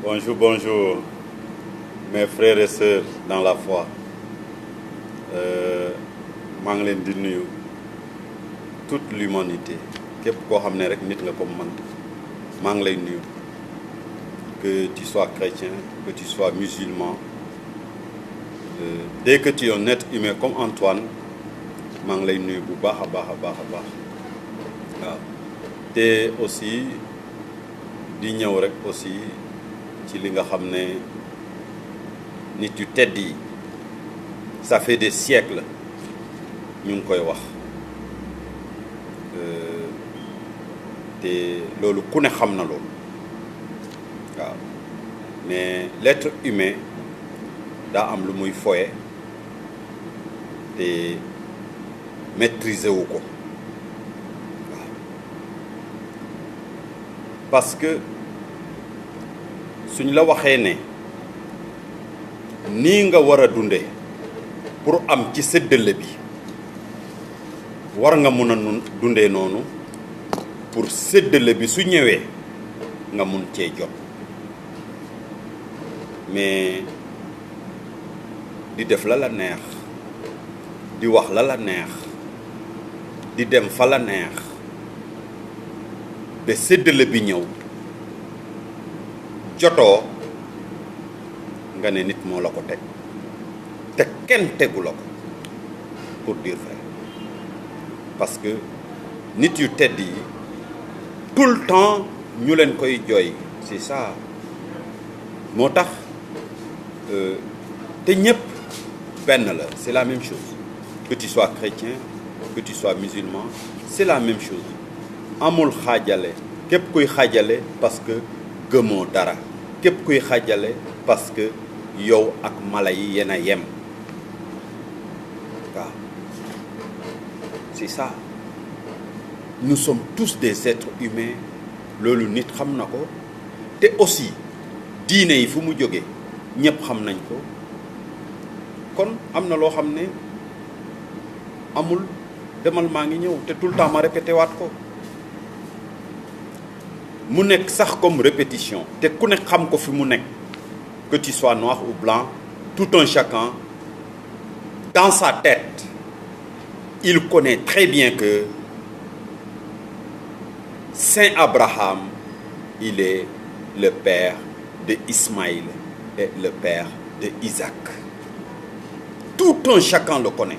Bonjour, bonjour, mes frères et sœurs dans la foi. maa ngi leen di nuyu toute l'humanité képp koo xam ne rek nit nga comme man maa ngi lay nuyu que tu sois chrétien que tu sois musulman dès que tu es un être humain comme Antoine maa ngi lay nuyu bu baax a baax a baax a baax waaw te aussi di ñëw rek aussi ci li nga xam ne nit yu tedd yi ça fait des siècles ñu ngi koy wax te loolu ku ne xam na loolu waaw mais l'être humain daa am lu muy foye te maîtriser wu ko waaw parce que suñ la waxee ne nii nga war a dunde pour am ci séddale bi war nga mun a dundee noonu pour séddale bi su ñëwee nga mun cee jot mais di def la la neex di wax la la neex di dem fa la neex ba séddale bi ñëw jotoo nga ne nit moo la ko teg te kenn tegu la ko pour dire vrai parce que nit yu tedd yi tout le temps ñu leen koy jooy c'est ça moo tax te ñëpp benn la c'est la même chose que tu sois chrétien que tu sois musulman c'est la même chose amul xaajale képp kuy xaajale parce que gëmoo dara képp kuy xaajale parce que yow ak mala yi yéen a yem waaw c'est ça nous sommes tous des êtres humains loolu nit xam na ko te aussi diine yi fu mu jóge ñëpp xam nañ ko kon am na loo xam ne amul demal maa ngi ñëw te tout le temps ma répété waat ko mu nekk sax comme répétition te ku ne xam ko fi mu nekk que tu sois noir ou blanc tout un chacun dans sa tête il connaît très bien que Saint Abraham il est le père de Ismaïl et le père de Isaac tout un chacun le connaît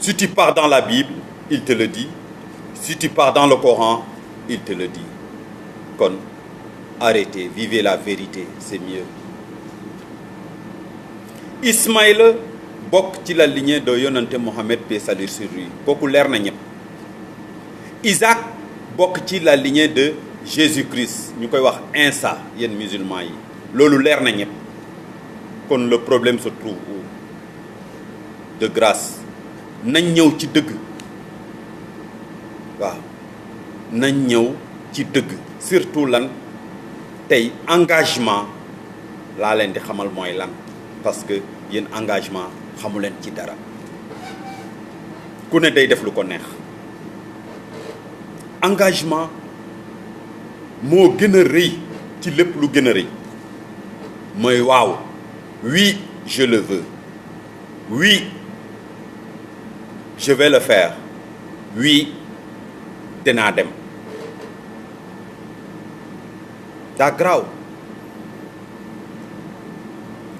si tu pars dans la Bible il te le dit si tu pars dans le Coran il te le dit kon arrêtez vivez la vérité c'est mieux Ismaïla bokk ci la lignée de yonante Mohammed paix salut sur lui kooku leer na ñëpp Isaac bokk ci la lignée de Jésus-Christ ñu koy wax Insa yéen musulmans yi loolu leer na ñëpp kon le problème se trouve où de grâce nañ ñëw ci dëgg waaw nañ ñëw ci dëgg surtout lan tey engagement laa leen di xamal mooy lan parce que yéen engagement xamu leen ci dara ku ne day def lu ko neex engagement moo gën a rëy ci lépp lu gën a rëy mooy waaw oui je le veux oui je vais le faire oui dinaa dem daa garaaw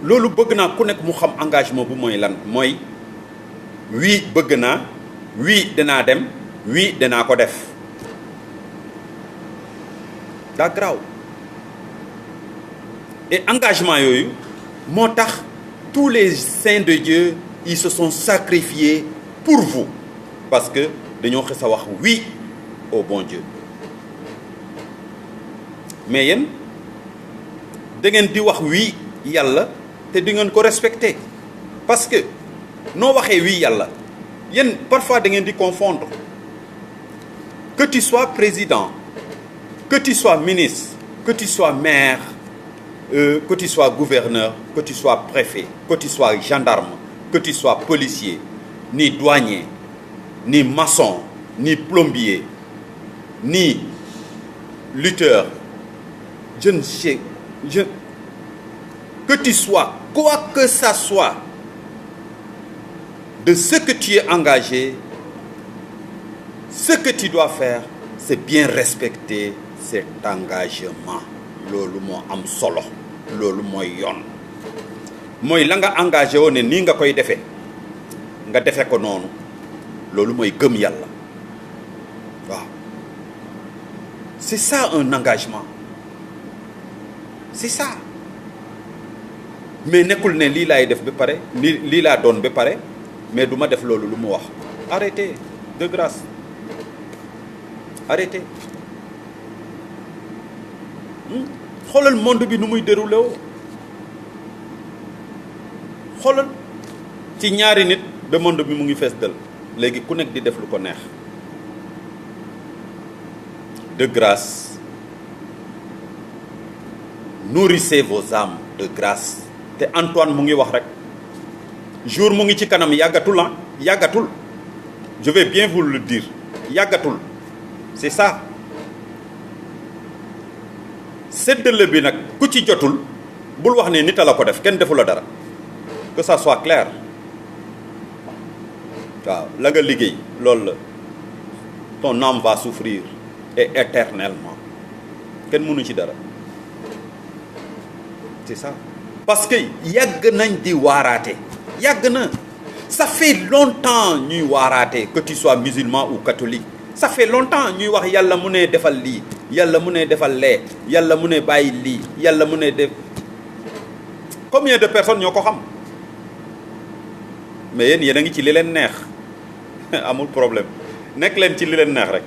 loolu bëgg naa ku nekk mu xam engagement bu mooy lan mooy oui bëgg naa oui dinaa dem oui dinaa ko def daa garaaw et engagement yooyu moo tax tous les saints de Dieu ils se sont sacrifiés pour vous parce que dañoo xës a wax oui au bon Dieu mais yéen da ngeen di wax oui yàlla te di ngeen ko respecter parce que noo waxee oui yàlla yéen parfois da ngeen di confondre que tu sois président que tu sois ministre que tu sois maire que tu sois gouverneur que tu sois préfet que tu sois gendarme que tu sois policier ni douanier ni maçon ni plombier ni lutteur je ne sais que tu sois, quoi que ça soit, de ce que tu es engagé, ce que tu dois faire, c'est bien respecter cet engagement. Loolu moo am solo, loolu mooy yoon. Mooy la nga engagé woon ne nii nga koy defee nga defe ko noonu, loolu mooy gëm yàlla. Waaw, c'est ça un engagement, c'est ça. Mais nekkul ne lii laay def ba pare lii laa doon ba pare mais du ma def loolu lu mu wax. Arrêtez, de grâce, arrêtez. Xoolal monde bi nu muy déroulé woo, xoolal ci ñaari nit ba monde bi mu ngi fees del léegi ku nekk di def lu ko neex. De grâce, nourrissez vos âmes de grâce. te Antoine mu ngi wax rek jour mu ngi ci kanam yàggatul ah yàggatul, je vais bien vous le dire, yàggatul, c'est ça. séddale bi nag ku ci jotul bul wax ne nit a la ko def, kenn defu la dara, que ça soit clair. waaw la nga liggéey loolu la, ton âme va souffrir et éternellement, kenn mënu ci dara, c'est ça. Parce que yàgg nañ di waaraate, yàgg na, ça fait longtemps ñuy waaraate, que tu sois musulman ou catholique, ça fait longtemps ñuy wax yàlla mu ne defal lii, yàlla mu ne defal lee, yàlla mu ne bàyyi lii, yàlla mu ne def. Combien de personnes ñoo ko xam? Mais yéen a ngi ci li leen neex amul problème, nekk leen ci li leen neex rek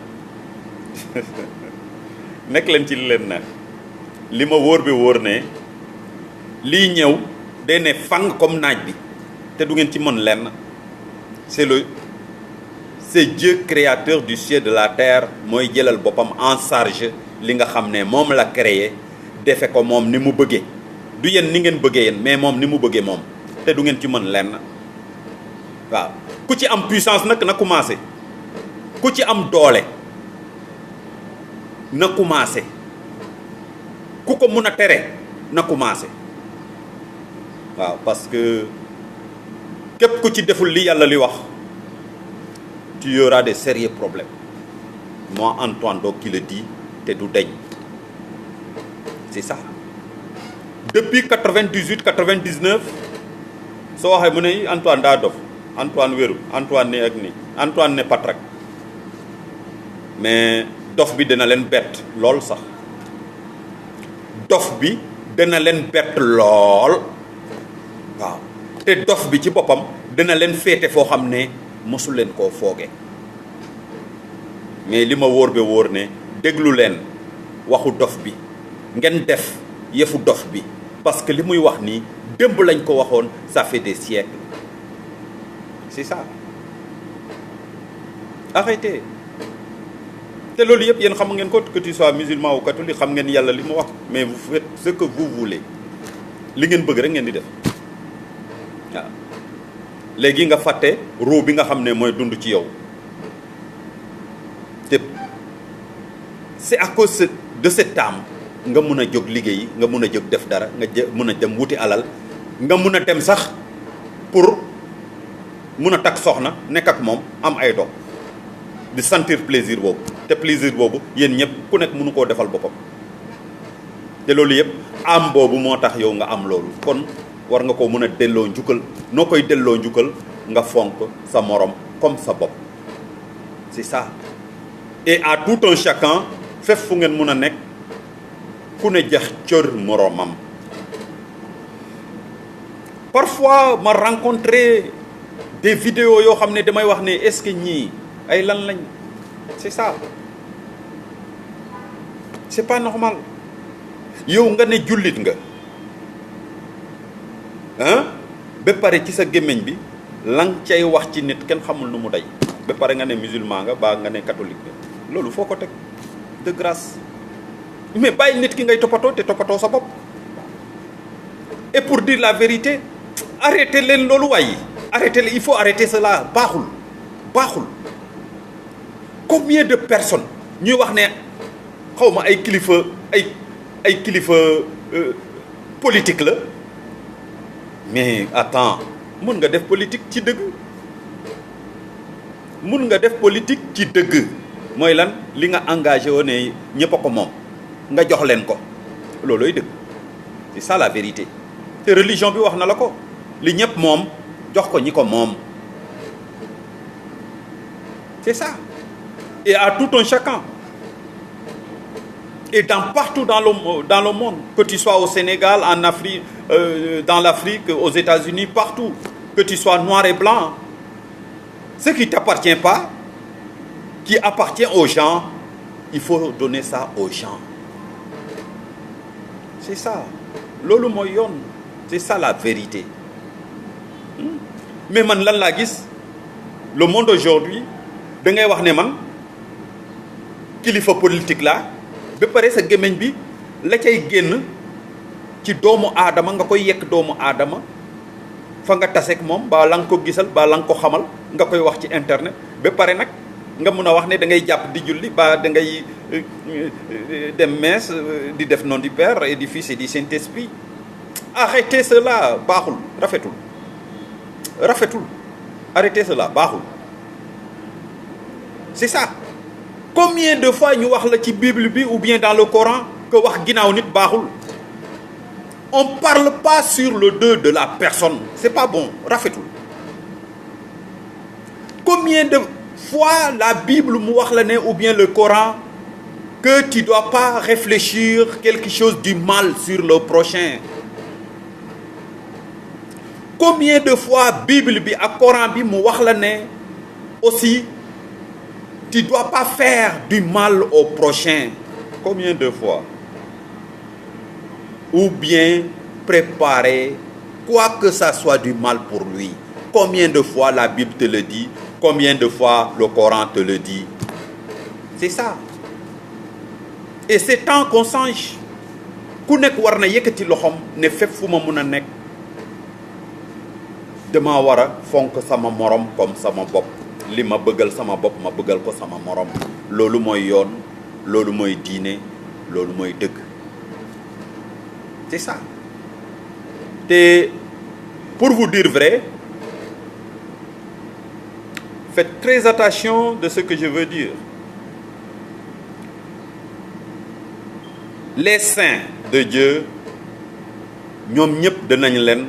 nekk leen ci li leen neex. li ma wóor bi wóor ne lii ñëw day ne fang comme naaj bi te du ngeen ci mën lenn. C'est Dieu créateur du ciel de la terre mooy jëlal boppam en charge li nga xam ne moom la créé defe ko moom ni mu bëggee, du yéen ni ngeen bëggee yéen, mais moom ni mu bëggee moom, te du ngeen ci mën lenn. waaw ku ci am puissance nag na commencé, ku ci am doole na commencé, ku ko mun a tere na commencé. waaw parce que képp ku ci deful li yàlla li wax, tu y auras des sérieux problèmes. Moi Antoine donc qui le dit te du deñ, c'est ça. Depuis 98 99 soo waxee mu ne Antoine daa dof, Antoine wéru, Antoine ne ak ni, Antoine ne patrak, mais dof bi dina leen bett lool sax, dof bi dina leen bett lool. waaw te dof bi ci boppam dina leen féete foo xam ne mosul leen koo fooge. mais li ma wóor be wóor ne déglu leen waxu dof bi, ngeen def yëfu dof bi, parce que li muy wax nii démb lañ ko waxoon, ça fait des siècles. c'est ça. arrêtez. te loolu yëpp yéen xam ngeen ko, que tu sois musulman ou catholique, xam ngeen yàlla li mu wax, mais vous faites ce que vous voulez, li ngeen bëgg rek ngeen di def. waaw léegi nga fàtte ruu bi nga xam ne mooy dund ci yow. te c'est à cause de cette âme nga mun a jóg liggéey, nga mun a jóg def dara, nga mun a dem wuti alal, nga mun a dem sax pour mun a takk soxna, nekk ak moom, am ay doom, di sentir plaisir boobu. te plaisir boobu yéen ñëpp ku nekk mënu koo defal boppam. te loolu yëpp am boobu moo tax yow nga am loolu. kon war nga ko mën a delloo njukkal, noo koy delloo njukkal nga fonk sa morom comme sa bopp. c'est ça. et à tout un chacun, fépp fu ngeen mën a nekk, ku ne jax cër moromam. parfois ma rencontré des vidéos yoo xam ne damay wax ne est-ce que ñii ay lan lañ. c'est ça. c'est pas normal. yow nga ne jullit nga ba pare ci sa gémmiñ bi lang cay wax ci nit kenn xamul nu mu day, ba pare nga ne musulman nga baa nga ne catholique nga. loolu foo ko teg, de grâce. mais bàyyi nit ki ngay toppatoo te toppatoo sa bopp. et pour dire la vérité, arrêtez leen loolu waaye, arrêtez leen, il faut arrêter cela. baaxul. Combien de personnes ñuy wax ne xaw ma ay kilifa ay kilifa politique la mais attends mun nga def politique ci dëgg mun nga def politique ci dëgg mooy lan li nga engagé woon ne ñëpp a ko moom nga jox leen ko loolooy dëgg c'est ça la vérité te religion bi wax na la ko li ñëpp moom jox ko ñi ko moom c'est ça et à tout un chacun et partout dans le monde que tu sois au Sénégal en Afrique dans l'Afrique aux États-Unis partout que tu sois noir et blanc ce qui t'appartient pas qui appartient aux gens il faut donner ça aux gens c'est ça loolu mooy yoon c'est ça la vérité mais man lan laa gis le monde aujourd'hui da ngay wax ne man kilifa politique la ba pare sa gémmiñ bi la cay génn ci doomu aadama nga koy yekk doomu aadama fa nga taseeg moom ba la nga ko gisal ba la nga ko xamal nga koy wax ci internet ba pare nag nga mun a wax ne da ngay jàpp di julli ba da ngay dem messe di def nom du Père et du Fils et du Saint-Esprit arrêtez cela baaxul rafetul arrêtez cela baaxul c'est ça combien de fois ñu wax la ci Bible bi ou bien dans le Coran que wax ginnaaw nit baaxul on parle pas sur le dos de la personne c'est pas bon rafetul combien de fois la Bible mu wax la ne ou bien le Coran que tu dois pas réfléchir quelque chose du mal sur le prochain combien de fois Bible bi ak Coran bi mu wax la ne aussi tu dois pas faire du mal au prochain combien de fois ou bien préparer quoi que ça soit du mal pour lui combien de fois la Bible te le dit combien de fois le Coran te le dit c'est ça et c'est temps qu'on change ku nekk war na yëkkati loxoom ne fépp fu ma mun a nekk dama war a fonk sama morom comme sama bopp li ma bëggal sama bopp ma bëggal ko sama morom loolu mooy yoon loolu mooy diine loolu mooy dëgg c'est ça te pour vous dire vrai faites très attention de ce que je veux dire les saints de Dieu ñoom ñëpp danañ leen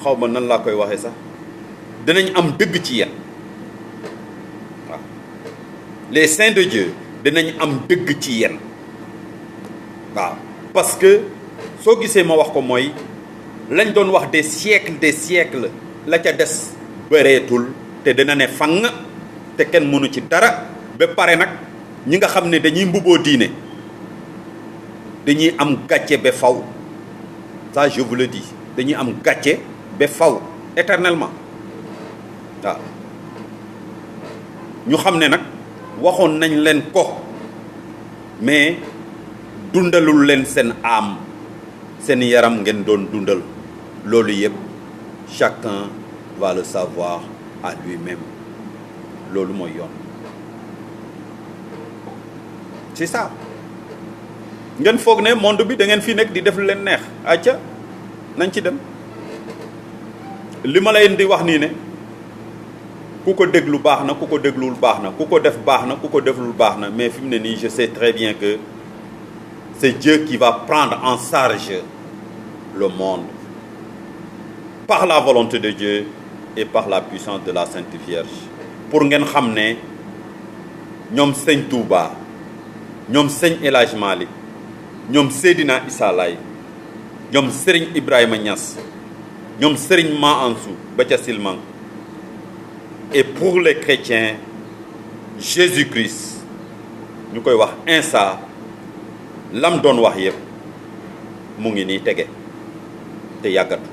xaw ma nan laa koy waxee sax danañ am dëgg ci yéen waaw les saints de Dieu danañ am dëgg ci yéen waaw parce que soo gisee ma wax ko mooy lañ doon wax des siècles la ca des bëreetul te dina ne fang te kenn mënu ci dara ba pare nag ñi nga xam ne dañuy mbubboo diine dañuy am gàcce ba faw ça je vous le dis dañuy am gàcce ba faw éternellement waaw ñu xam ne nag waxoon nañ leen ko mais dundalul leen seen âme seen yaram ngeen doon dundal loolu yëpp chacun va le savoir à lui-même loolu mooy yoon c'est ça ngeen foog ne monde bi da ngeen fi nekk di def lu leen neex acca nañ ci dem li ma leen di wax nii ne ku ko déglu baax na ku ko dégluwul baax na ku ko def baax na ku ko deflul baax na mais fi mu ne nii je sais très bien que c'est Dieu qui va prendre en charge le monde par la volonté de Dieu et par la puissance de la Sainte Vierge pour ngeen xam ne ñoom Sëñ Touba ñoom Sëñ El Hadj Malick ñoom Seydina Issa Laye ñoom Serigne Ibrahima Niass ñoom Serigne Ma Ansou ba ca Silmang et pour les chrétiens Jésus-Christ ñu koy wax Insa lam doon wax yëpp mu ngi nii tege te yàggatu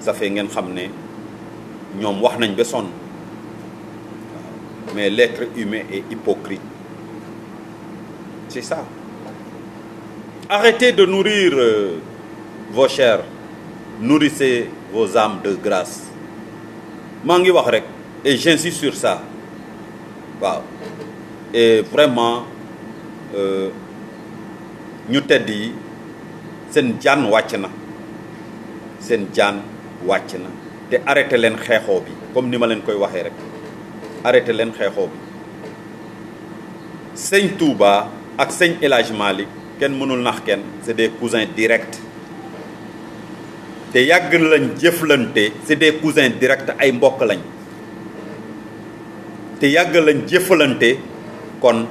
ça fait ngeen xam ne ñoom wax nañ ba sonn mais l'être humain est hypocrite c'est ça arrêtez de nourrir vos chairs nourrissez vos âmes de grâce maa ngi wax rek et j'insiste sur ça waaw et vraiment ñu tedd yi seen jaan wàcc na seen jaan wàcc na te arrêté leen xeexoo bi comme ni ma leen koy waxee rek arrêté leen xeexoo bi sëñ Touba ak sëñ El Hadj Malick kenn mënul nax kenn c'est des cousins directs te yàgg lañ jëflante c'est des cousins directs ay mbokk lañ te yàgg lañ jëflante kon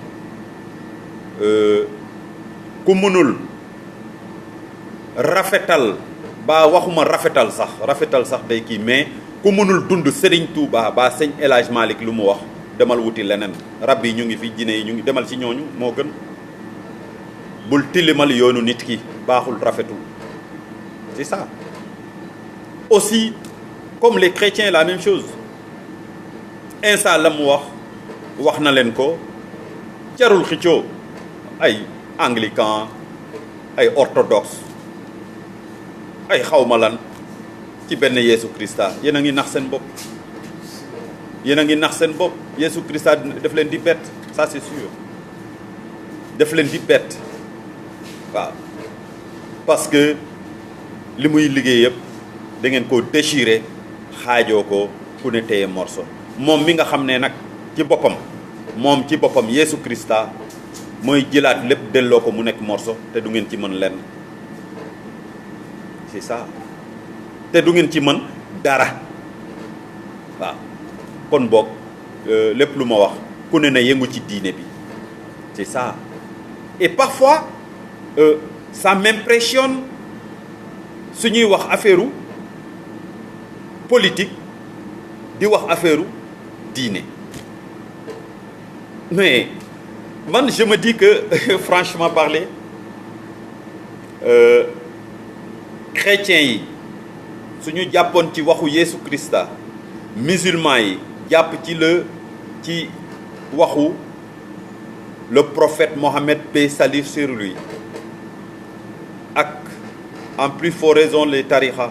ku mënul rafetal ba waxuma rafetal sax day kii mais ku mënul dund Serigne Touba ba sëñ El Hadj Malick lu mu wax demal wuti leneen rab yi ñu ngi fi jinne yi ñu ngi demal ci ñooñu moo gën bul tilimal yoonu nit ki baaxul rafetul c'est ça aussi comme les chrétiens la même chose Insa la mu wax na leen ko jarul xëccoo ay anglican ay orthodoxe ay xawma lan ci benn Yeesu Christa yéen a ngi nax seen bopp yéen a ngi nax seen bopp Yeesu Christa daf leen di bett ça c'est sûr daf leen di bett waaw parce que li muy liggéey yëpp da ngeen koo déchirer xaajoo ko ku ne téye morceau moom mi nga xam ne nag ci boppam moom ci boppam Yeesu Christa mooy jëlaat lépp delloo ko mu nekk morceau te du ngeen ci mën lenn c'est ça te du ngeen ci mën dara waaw kon boog lépp lu ma wax ku ne na yëngu ci diine bi c'est ça et parfois ça m'impressionne su ñuy wax affaire politique di wax affaire diine mais man je me dis que franchement parler chrétiens yi suñu jàppoon ci waxu Yeesu Christa musulmans yi jàpp ci waxu le prophète Mohammed paix salut sur lui ak en plus forte raison les tarixa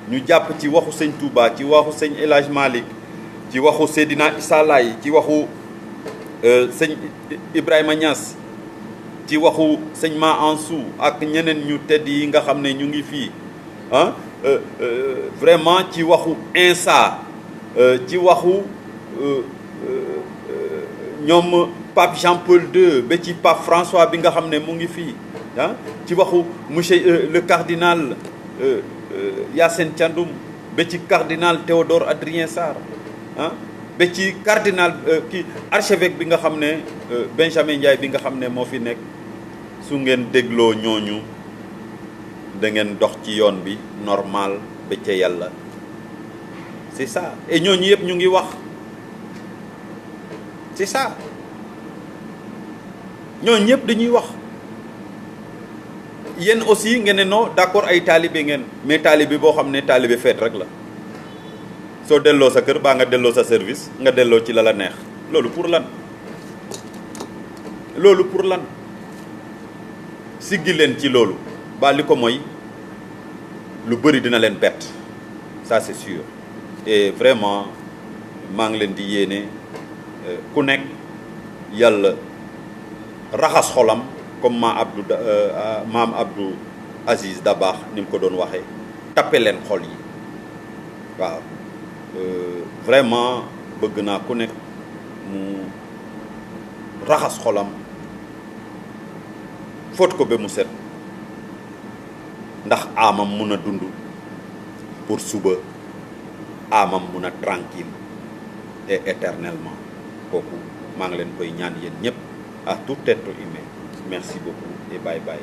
ñu jàpp ci waxu sëñ Touba ci waxu sëñ El Hadj Malick ci waxu Seydina Issa Laye ci waxu sëñ Ibrahima Niass ci waxu sëñ Ma Ansou ak ñeneen ñu tedd yi nga xam ne ñu ngi fii ah vraiment ci waxu Insa ci waxu ñoom Pape Jean-Paul II ba ci Pape François bi nga xam ne mu ngi fii ah ci waxu monsieur le cardinal Yacine Thiandoum ba ci cardinal Théodore Adrien Sarr ah ba ci cardinal kii archevêque bi nga xam ne Benjamin Ndiaye bi nga xam ne moo fi nekk su ngeen dégloo ñooñu da ngeen dox ci yoon bi normal ba ca yàlla c'est ça et ñooñu yëpp ñu ngi wax c'est ça ñooñu ñëpp dañuy wax yéen aussi ngeen ne non d'accord ay taalibe ngeen mais taalibe boo xam ne taalibe feet rek la soo delloo sa kër baa nga delloo sa service nga delloo ci la la neex loolu pour lan siggi leen ci loolu ba li ko mooy lu bëri dina leen bett ça c'est sûr et vraiment maa ngi leen di yéene ku nekk yàlla raxas xolam comme maam Abdou Aziz Dabakh ni mu ko doon waxee tappe leen xol yi waaw vraiment bëgg naa ku nekk mu raxas xolam fóot ko ba mu set ndax amam mun a dund pour suba amam mun a tranquille et éternellement kooku maa ngi leen koy ñaan yéen ñëpp à tout être humain merci beaucoup et bye bye